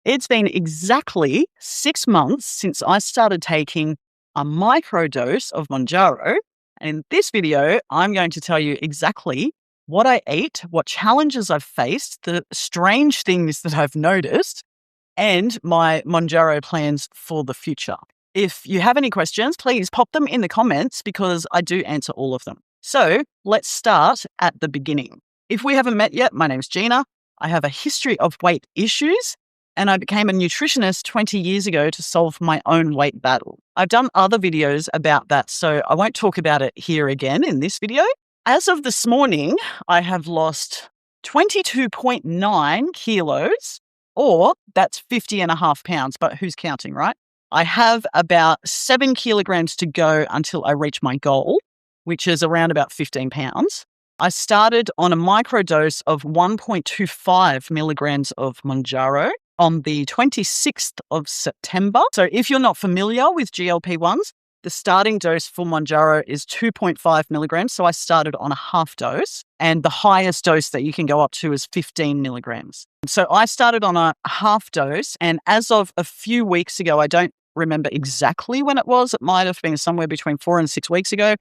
It's been exactly 6 months since I started taking a microdose of Mounjaro. And in this video, I'm going to tell you exactly what I ate, what challenges I've faced, the strange things that I've noticed, and my Mounjaro plans for the future. If you have any questions, please pop them in the comments because I do answer all of them. So let's start at the beginning. If we haven't met yet, my name's Gina. I have a history of weight issues, and I became a nutritionist 20 years ago to solve my own weight battle. I've done other videos about that, so I won't talk about it here again in this video. As of this morning, I have lost 22.9 kilos, or that's 50.5 pounds, but who's counting, right? I have about 7 kilograms to go until I reach my goal, which is around about 15 pounds. I started on a microdose of 1.25 milligrams of Mounjaro on the 26th of September. So if you're not familiar with GLP-1s, the starting dose for Mounjaro is 2.5 milligrams. So I started on a half dose, and the highest dose that you can go up to is 15 milligrams. So I started on a half dose, and as of a few weeks ago, I don't remember exactly when it was. It might have been somewhere between 4 and 6 weeks ago.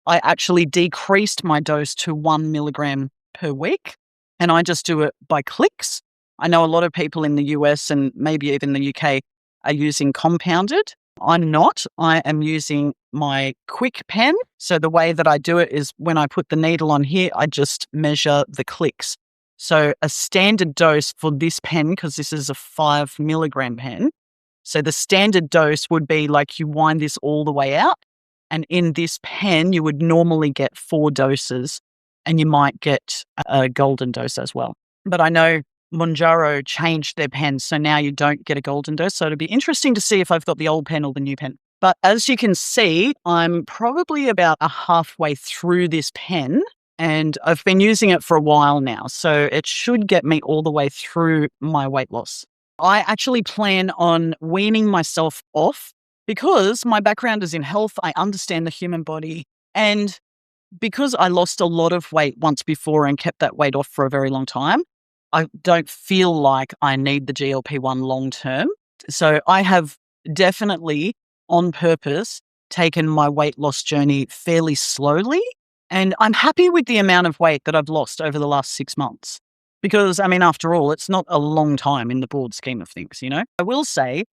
I actually decreased my dose to 1 milligram per week, and I just do it by clicks. I know a lot of people in the US and maybe even the UK are using compounded. I'm not. I am using my quick pen. So the way that I do it is when I put the needle on here, I just measure the clicks. So a standard dose for this pen, because this is a 5 milligram pen, so the standard dose would be like you wind this all the way out. And in this pen, you would normally get 4 doses, and you might get a golden dose as well. But I know Mounjaro changed their pen, so now you don't get a golden dose. So it'll be interesting to see if I've got the old pen or the new pen. But as you can see, I'm probably about a halfway through this pen, and I've been using it for a while now. So it should get me all the way through my weight loss. I actually plan on weaning myself off because my background is in health. I understand the human body, and because I lost a lot of weight once before and kept that weight off for a very long time, I don't feel like I need the GLP-1 long term. So I have definitely, on purpose, taken my weight loss journey fairly slowly. And I'm happy with the amount of weight that I've lost over the last 6 months. Because, I mean, after all, it's not a long time in the broad scheme of things, you know? I will say,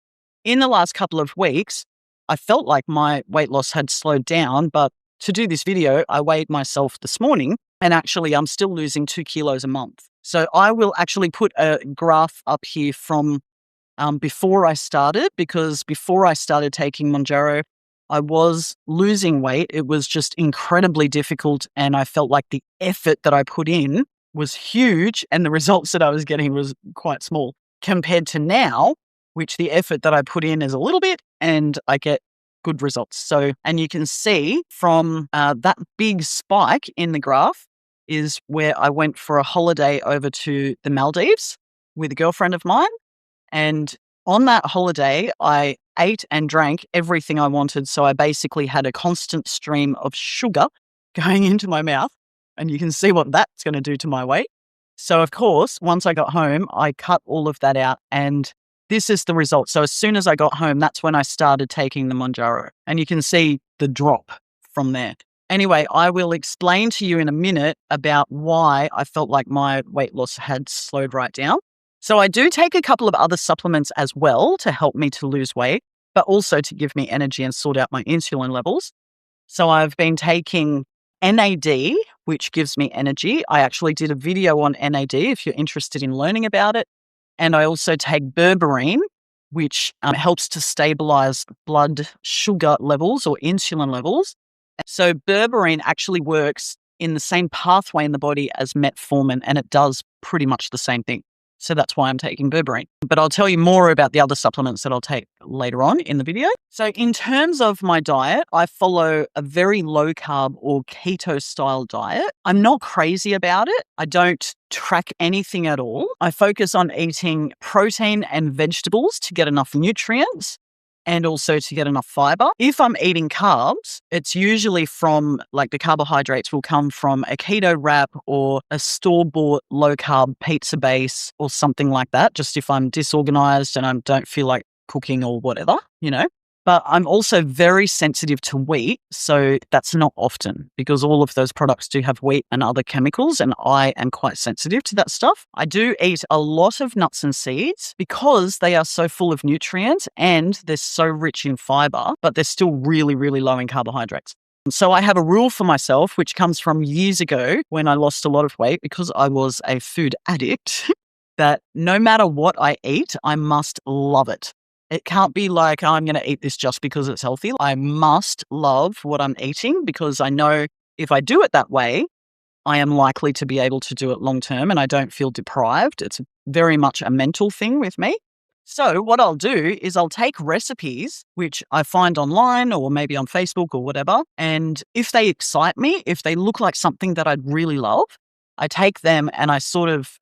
in the last couple of weeks, I felt like my weight loss had slowed down, but to do this video, I weighed myself this morning, and actually I'm still losing 2 kilos a month. So I will actually put a graph up here from before I started, because before I started taking Mounjaro, I was losing weight. It was just incredibly difficult, and I felt like the effort that I put in was huge, and the results that I was getting was quite small compared to now, which the effort that I put in is a little bit, and I get good results. So, and you can see from that big spike in the graph is where I went for a holiday over to the Maldives with a girlfriend of mine. And on that holiday, I ate and drank everything I wanted. So I basically had a constant stream of sugar going into my mouth. And you can see what that's going to do to my weight. So, of course, once I got home, I cut all of that out, and this is the result. So as soon as I got home, that's when I started taking the Mounjaro. And you can see the drop from there. Anyway, I will explain to you in a minute about why I felt like my weight loss had slowed right down. So I do take a couple of other supplements as well to help me to lose weight, but also to give me energy and sort out my insulin levels. So I've been taking NAD, which gives me energy. I actually did a video on NAD if you're interested in learning about it. And I also take berberine, which helps to stabilize blood sugar levels or insulin levels. So berberine actually works in the same pathway in the body as metformin, and it does pretty much the same thing. So that's why I'm taking berberine. But I'll tell you more about the other supplements that I'll take later on in the video. So in terms of my diet, I follow a very low carb or keto style diet. I'm not crazy about it. I don't track anything at all. I focus on eating protein and vegetables to get enough nutrients. and also to get enough fiber. If I'm eating carbs, it's usually from like the carbohydrates will come from a keto wrap or a store-bought low-carb pizza base or something like that, just if I'm disorganized and I don't feel like cooking or whatever, But I'm also very sensitive to wheat, so that's not often because all of those products do have wheat and other chemicals, and I am quite sensitive to that stuff. I do eat a lot of nuts and seeds because they are so full of nutrients and they're so rich in fiber, but they're still really, really low in carbohydrates. So I have a rule for myself, which comes from years ago when I lost a lot of weight because I was a food addict, that no matter what I eat, I must love it. It can't be like, oh, I'm going to eat this just because it's healthy. I must love what I'm eating because I know if I do it that way, I am likely to be able to do it long term and I don't feel deprived. It's very much a mental thing with me. So what I'll do is I'll take recipes which I find online or maybe on Facebook or whatever. And if they excite me, if they look like something that I'd really love, I take them and I sort of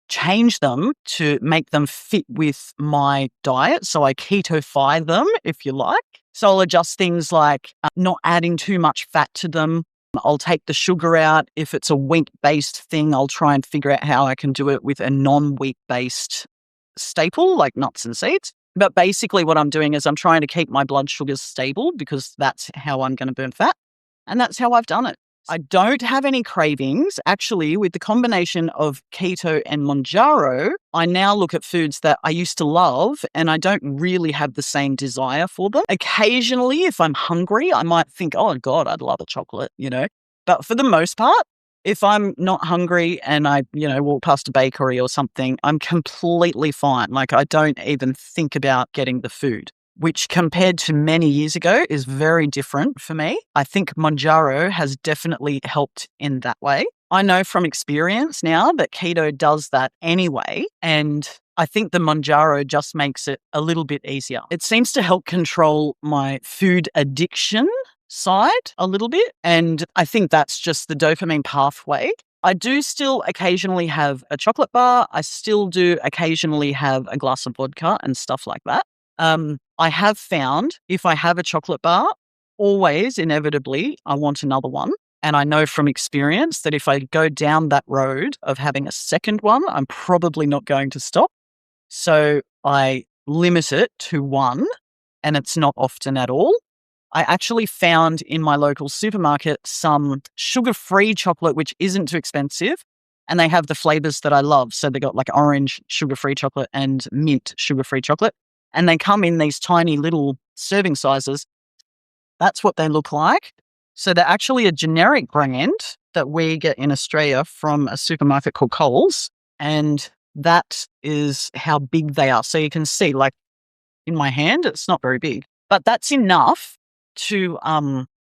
change them to make them fit with my diet. So I keto-fy them, if you like. So I'll adjust things like not adding too much fat to them. I'll take the sugar out. If it's a wheat-based thing, I'll try and figure out how I can do it with a non-wheat-based staple like nuts and seeds. But basically what I'm doing is I'm trying to keep my blood sugars stable because that's how I'm going to burn fat. And that's how I've done it. I don't have any cravings. Actually, with the combination of keto and Mounjaro, I now look at foods that I used to love and I don't really have the same desire for them. Occasionally, if I'm hungry, I might think, oh God, I'd love a chocolate, But for the most part, if I'm not hungry and I, walk past a bakery or something, I'm completely fine. Like I don't even think about getting the food, which compared to many years ago is very different for me. I think Mounjaro has definitely helped in that way. I know from experience now that keto does that anyway, and I think the Mounjaro just makes it a little bit easier. It seems to help control my food addiction side a little bit, and I think that's just the dopamine pathway. I do still occasionally have a chocolate bar. I still do occasionally have a glass of vodka and stuff like that. I have found if I have a chocolate bar, always inevitably I want another one. And I know from experience that if I go down that road of having a second one, I'm probably not going to stop. So I limit it to one, and it's not often at all. I actually found in my local supermarket some sugar-free chocolate, which isn't too expensive. And they have the flavors that I love. So they got like orange sugar-free chocolate and mint sugar-free chocolate. And they come in these tiny little serving sizes. That's what they look like. So they're actually a generic brand that we get in Australia from a supermarket called Coles. And that is how big they are. So you can see, like in my hand, it's not very big. But that's enough to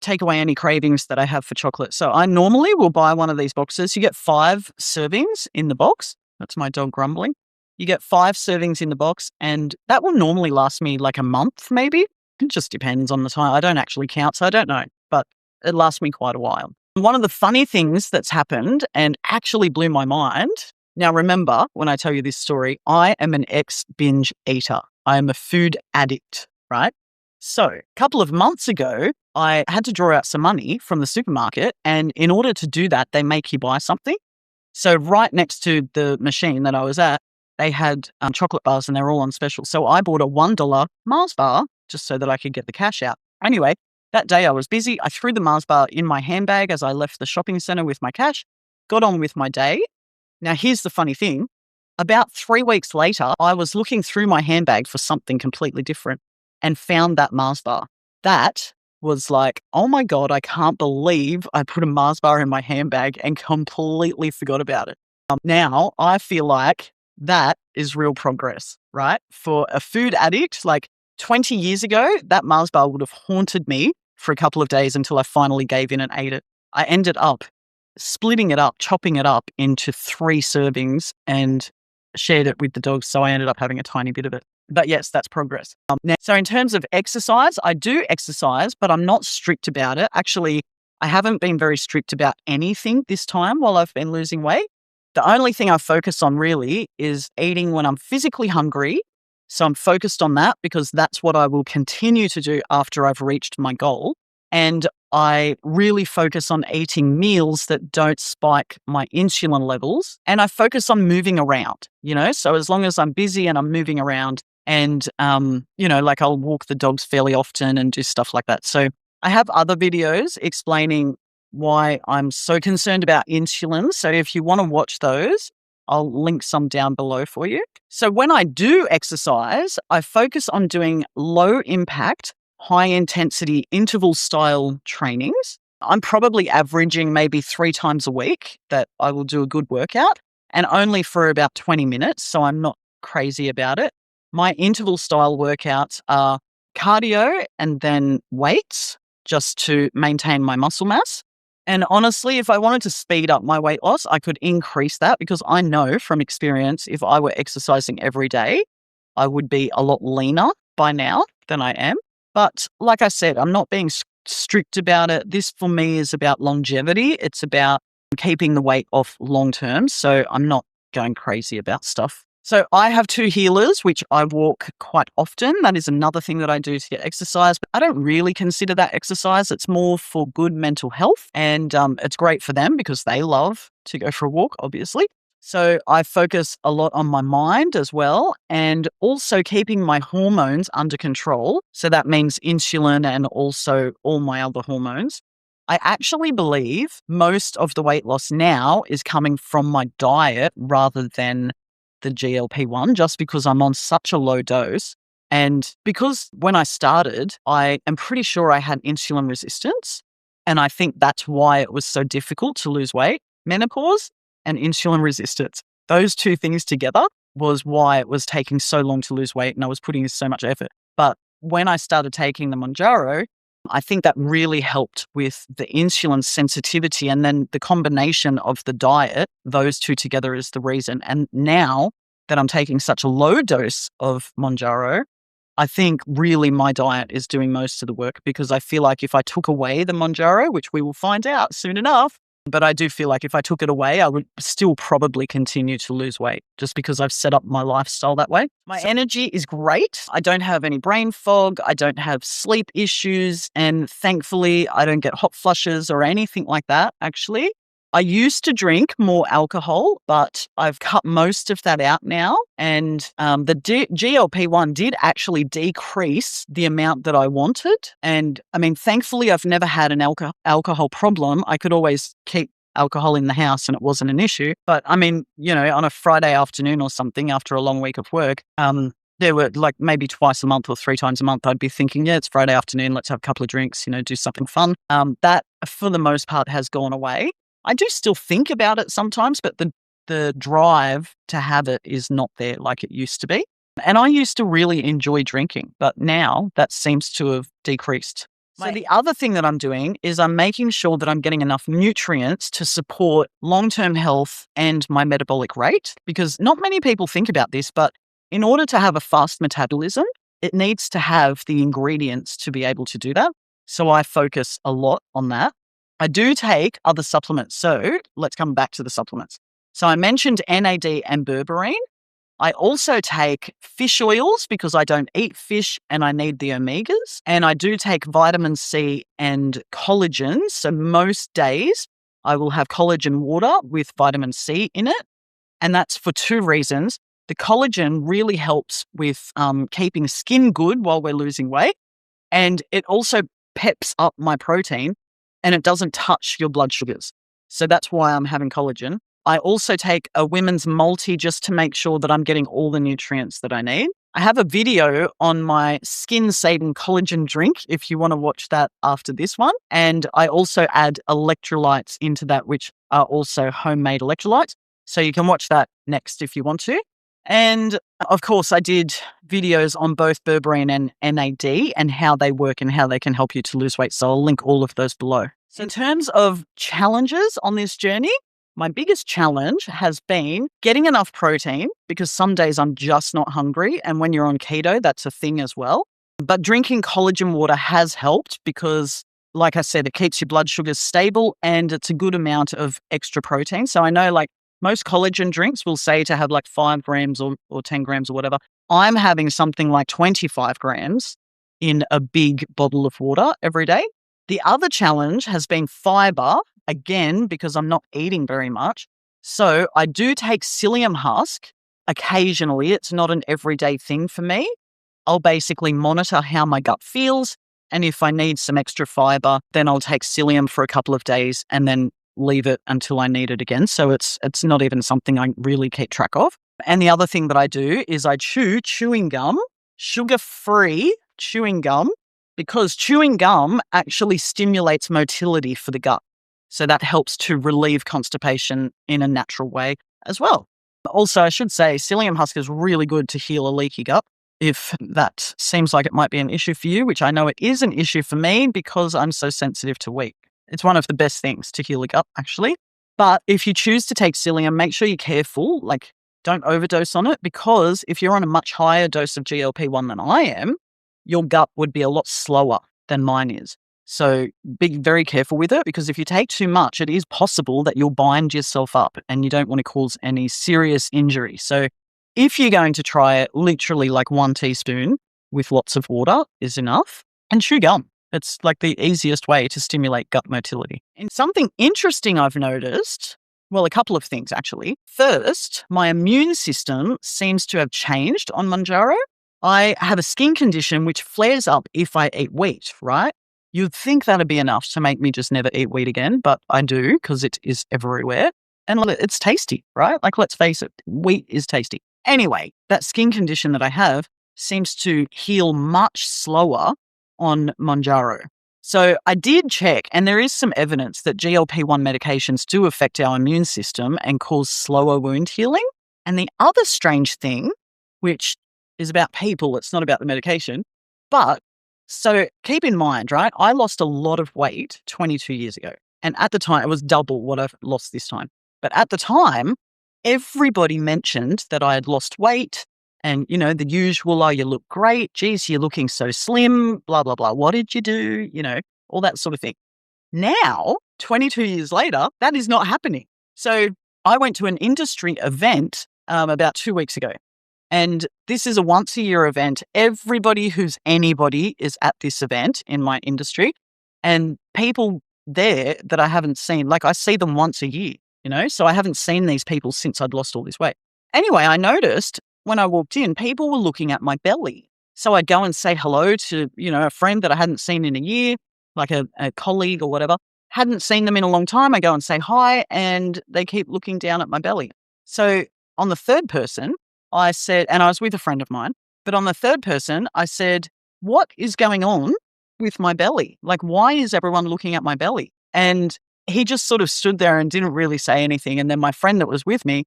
take away any cravings that I have for chocolate. So I normally will buy one of these boxes. You get 5 servings in the box. That's my dog grumbling. You get 5 servings in the box, and that will normally last me like a month, maybe. It just depends on the time. I don't actually count, so I don't know, but it lasts me quite a while. One of the funny things that's happened and actually blew my mind. Now, remember, when I tell you this story, I am an ex-binge eater. I am a food addict, right? So a couple of months ago, I had to draw out some money from the supermarket. And in order to do that, they make you buy something. So right next to the machine that I was at, they had chocolate bars and they're all on special. So I bought a $1 Mars bar just so that I could get the cash out. Anyway, that day I was busy. I threw the Mars bar in my handbag as I left the shopping center with my cash, got on with my day. Now, here's the funny thing. About 3 weeks later, I was looking through my handbag for something completely different and found that Mars bar. That was like, oh my God, I can't believe I put a Mars bar in my handbag and completely forgot about it. Now I feel like that is real progress, right? For a food addict, like 20 years ago, that Mars bar would have haunted me for a couple of days until I finally gave in and ate it. I ended up splitting it up, chopping it up into 3 servings and shared it with the dogs. So I ended up having a tiny bit of it. But yes, that's progress. So in terms of exercise, I do exercise, but I'm not strict about it. Actually, I haven't been very strict about anything this time while I've been losing weight. The only thing I focus on really is eating when I'm physically hungry So I'm focused on that because that's what I will continue to do after I've reached my goal. And I really focus on eating meals that don't spike my insulin levels. And I focus on moving around, so as long as I'm busy and I'm moving around and, like I'll walk the dogs fairly often and do stuff like that. So I have other videos explaining why I'm so concerned about insulin. So if you want to watch those, I'll link some down below for you. So when I do exercise, I focus on doing low impact, high intensity interval style trainings. I'm probably averaging maybe 3 times a week that I will do a good workout, and only for about 20 minutes. So I'm not crazy about it. My interval style workouts are cardio and then weights just to maintain my muscle mass. And honestly, if I wanted to speed up my weight loss, I could increase that because I know from experience, if I were exercising every day, I would be a lot leaner by now than I am. But like I said, I'm not being strict about it. This for me is about longevity. It's about keeping the weight off long term. So I'm not going crazy about stuff. So I have 2 healers, which I walk quite often. That is another thing that I do to get exercise, but I don't really consider that exercise. It's more for good mental health, and it's great for them because they love to go for a walk, obviously. So I focus a lot on my mind as well, and also keeping my hormones under control. So that means insulin and also all my other hormones. I actually believe most of the weight loss now is coming from my diet rather than the GLP-1, just because I'm on such a low dose. And because when I started, I am pretty sure I had insulin resistance. And I think that's why it was so difficult to lose weight. Menopause and insulin resistance. Those 2 things together was why it was taking so long to lose weight, and I was putting in so much effort. But when I started taking the Mounjaro, I think that really helped with the insulin sensitivity, and then the combination of the diet, those 2 together is the reason. And now that I'm taking such a low dose of Mounjaro, I think really my diet is doing most of the work, because I feel like if I took away the Mounjaro, which we will find out soon enough, but I do feel like if I took it away, I would still probably continue to lose weight just because I've set up my lifestyle that way. My energy is great. I don't have any brain fog. I don't have sleep issues. And thankfully, I don't get hot flushes or anything like that, actually. I used to drink more alcohol, but I've cut most of that out now. And the GLP-1 did actually decrease the amount that I wanted. And I mean, thankfully, I've never had an alcohol problem. I could always keep alcohol in the house and it wasn't an issue. But I mean, on a Friday afternoon or something after a long week of work, there were like maybe twice a month or 3 times a month, I'd be thinking, yeah, it's Friday afternoon, let's have a couple of drinks, do something fun. That, for the most part, has gone away. I do still think about it sometimes, but the drive to have it is not there like it used to be. And I used to really enjoy drinking, but now that seems to have decreased. So the other thing that I'm doing is I'm making sure that I'm getting enough nutrients to support long-term health and my metabolic rate, because not many people think about this, but in order to have a fast metabolism, it needs to have the ingredients to be able to do that. So I focus a lot on that. I do take other supplements. So let's come back to the supplements. So I mentioned NAD and berberine. I also take fish oils because I don't eat fish and I need the omegas. And I do take vitamin C and collagen. So most days I will have collagen water with vitamin C in it. And that's for 2 reasons. The collagen really helps with keeping skin good while we're losing weight. And it also peps up my protein, and it doesn't touch your blood sugars. So that's why I'm having collagen. I also take a women's multi just to make sure that I'm getting all the nutrients that I need. I have a video on my skin-saving collagen drink if you want to watch that after this one. And I also add electrolytes into that, which are also homemade electrolytes. So you can watch that next if you want to. And of course, I did videos on both berberine and NAD and how they work and how they can help you to lose weight. So I'll link all of those below. So in terms of challenges on this journey, my biggest challenge has been getting enough protein, because some days I'm just not hungry. And when you're on keto, that's a thing as well. But drinking collagen water has helped because, like I said, it keeps your blood sugars stable and it's a good amount of extra protein. So I know, like, Most collagen drinks will say to have like 5 grams or 10 grams or whatever. I'm having something like 25 grams in a big bottle of water every day. The other challenge has been fiber, again, because I'm not eating very much. So I do take psyllium husk occasionally. It's not an everyday thing for me. I'll basically monitor how my gut feels. And if I need some extra fiber, then I'll take psyllium for a couple of days and then leave it until I need it again. So it's not even something I really keep track of. And the other thing that I do is I chew chewing gum, sugar-free chewing gum, because chewing gum actually stimulates motility for the gut. So that helps to relieve constipation in a natural way as well. Also, I should say psyllium husk is really good to heal a leaky gut. If that seems like it might be an issue for you, which I know it is an issue for me because I'm so sensitive to wheat. It's one of the best things to heal a gut, actually. But if you choose to take psyllium, make sure you're careful. Like, don't overdose on it, because if you're on a much higher dose of GLP-1 than I am, your gut would be a lot slower than mine is. So be very careful with it, because if you take too much, it is possible that you'll bind yourself up and you don't want to cause any serious injury. So if you're going to try it, literally like 1 teaspoon with lots of water is enough, and chew gum. It's like the easiest way to stimulate gut motility. And something interesting I've noticed, well, a couple of things actually. First, my immune system seems to have changed on Mounjaro. I have a skin condition which flares up if I eat wheat, right? You'd think that'd be enough to make me just never eat wheat again, but I do, because it is everywhere. And it's tasty, right? Like, let's face it, wheat is tasty. Anyway, that skin condition that I have seems to heal much slower on Mounjaro. So I did check, and there is some evidence that GLP-1 medications do affect our immune system and cause slower wound healing. And the other strange thing, which is about people, it's not about the medication, but so keep in mind, right? I lost a lot of weight 22 years ago. And at the time, it was double what I've lost this time. But at the time, everybody mentioned that I had lost weight. And, you know, the usual, oh, you look great. Geez, you're looking so slim, blah, blah, blah. What did you do? You know, all that sort of thing. Now, 22 years later, that is not happening. So I went to an industry event about 2 weeks ago. And this is a once-a-year event. Everybody who's anybody is at this event in my industry. And people there that I haven't seen, like I see them once a year, you know, so I haven't seen these people since I'd lost all this weight. Anyway, I noticed when I walked in, people were looking at my belly. So I'd go and say hello to, you know, a friend that I hadn't seen in a year, like a colleague or whatever. Hadn't seen them in a long time. I go and say hi, and they keep looking down at my belly. So on the third person, I said, and I was with a friend of mine, but on the third person, I said, what is going on with my belly? Like, why is everyone looking at my belly? And he just sort of stood there and didn't really say anything. And then my friend that was with me,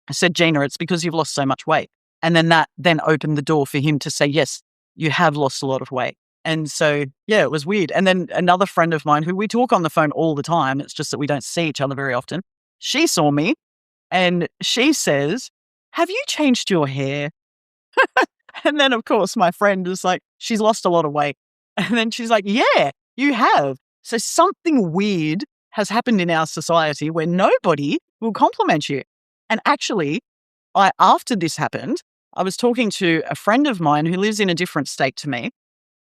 I said, Gina, it's because you've lost so much weight. And then that then opened the door for him to say, yes, you have lost a lot of weight. And so, yeah, it was weird. And then another friend of mine who we talk on the phone all the time, it's just that we don't see each other very often. She saw me and she says, have you changed your hair? And then, of course, my friend is like, she's lost a lot of weight. And then she's like, yeah, you have. So something weird has happened in our society where nobody will compliment you. And actually, after this happened, I was talking to a friend of mine who lives in a different state to me.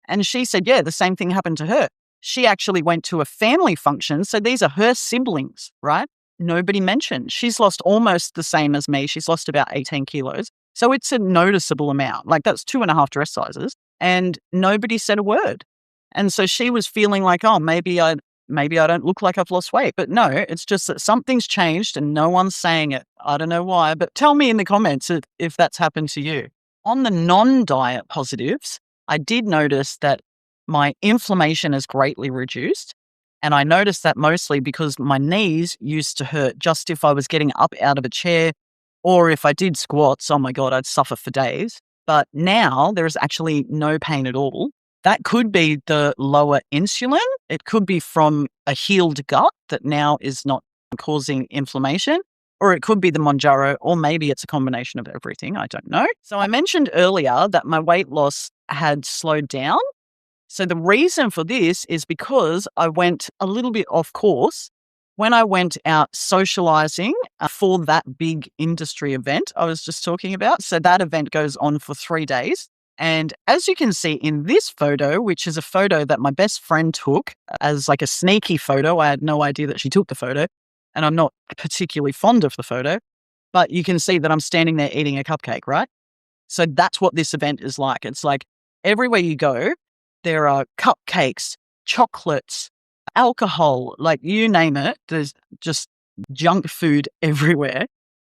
And she said, yeah, the same thing happened to her. She actually went to a family function. So these are her siblings, right? Nobody mentioned. She's lost almost the same as me. She's lost about 18 kilos. So it's a noticeable amount. Like, that's 2.5 dress sizes. And nobody said a word. And so she was feeling like, oh, maybe I don't look like I've lost weight. But no, it's just that something's changed and no one's saying it. I don't know why, but tell me in the comments if that's happened to you. On the non-diet positives, I did notice that my inflammation is greatly reduced. And I noticed that mostly because my knees used to hurt just if I was getting up out of a chair, or if I did squats, oh my God, I'd suffer for days. But now there is actually no pain at all. That could be the lower insulin. It could be from a healed gut that now is not causing inflammation, or it could be the Mounjaro, or maybe it's a combination of everything. I don't know. So I mentioned earlier that my weight loss had slowed down. So the reason for this is because I went a little bit off course when I went out socializing for that big industry event I was just talking about. So that event goes on for 3 days. And as you can see in this photo, which is a photo that my best friend took as like a sneaky photo, I had no idea that she took the photo, and I'm not particularly fond of the photo, but you can see that I'm standing there eating a cupcake, right? So that's what this event is like. It's like everywhere you go, there are cupcakes, chocolates, alcohol, like you name it. There's just junk food everywhere.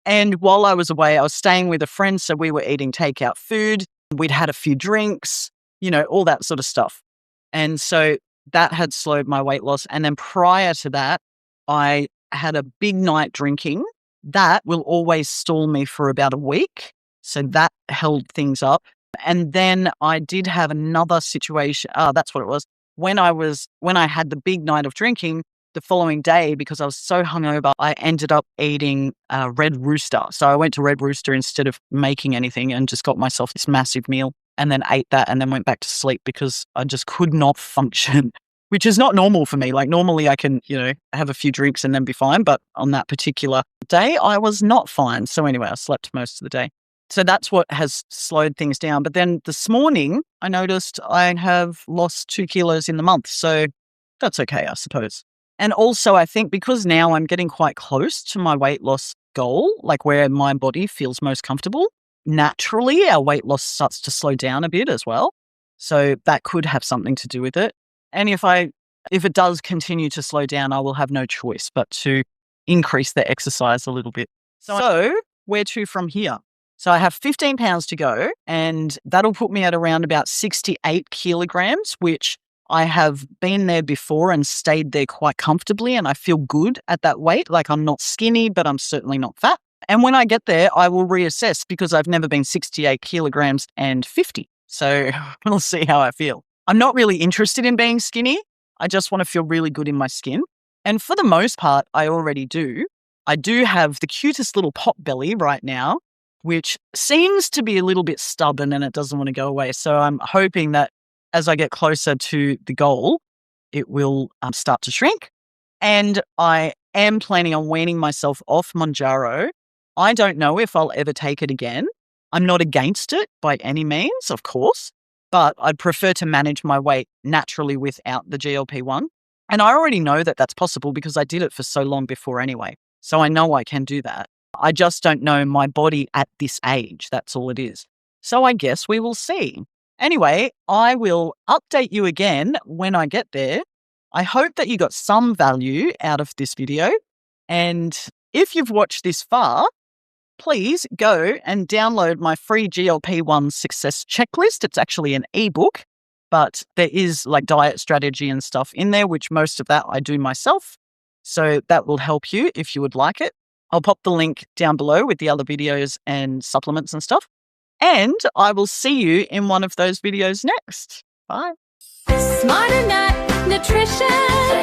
And while I was away, I was staying with a friend. So we were eating takeout food. We'd had a few drinks, all that sort of stuff. And so that had slowed my weight loss. And then prior to that, I had a big night drinking. That will always stall me for about a week. So that held things up. And then I did have another situation. That's what it was. When I had the big night of drinking, the following day, because I was so hungover, I ended up eating Red Rooster. So I went to Red Rooster instead of making anything and just got myself this massive meal and then ate that and then went back to sleep because I just could not function, which is not normal for me. Like normally I can, have a few drinks and then be fine. But on that particular day, I was not fine. So anyway, I slept most of the day. So that's what has slowed things down. But then this morning, I noticed I have lost 2 kilos in the month. So that's okay, I suppose. And also, I think because now I'm getting quite close to my weight loss goal, like where my body feels most comfortable, naturally our weight loss starts to slow down a bit as well. So that could have something to do with it. And if it does continue to slow down, I will have no choice but to increase the exercise a little bit. So where to from here? So I have 15 pounds to go, and that'll put me at around about 68 kilograms, which I have been there before and stayed there quite comfortably, and I feel good at that weight. Like I'm not skinny, but I'm certainly not fat. And when I get there, I will reassess because I've never been 68 kilograms and 50. So we'll see how I feel. I'm not really interested in being skinny. I just want to feel really good in my skin. And for the most part, I already do. I do have the cutest little pot belly right now, which seems to be a little bit stubborn and it doesn't want to go away. So I'm hoping that as I get closer to the goal, it will start to shrink. And I am planning on weaning myself off Mounjaro. I don't know if I'll ever take it again. I'm not against it by any means, of course, but I'd prefer to manage my weight naturally without the GLP-1. And I already know that that's possible because I did it for so long before anyway. So I know I can do that. I just don't know my body at this age. That's all it is. So I guess we will see. Anyway, I will update you again when I get there. I hope that you got some value out of this video. And if you've watched this far, please go and download my free GLP-1 success checklist. It's actually an ebook, but there is like diet strategy and stuff in there, which most of that I do myself. So that will help you if you would like it. I'll pop the link down below with the other videos and supplements and stuff. And I will see you in one of those videos next. Bye. Smarter Nut Nutrition.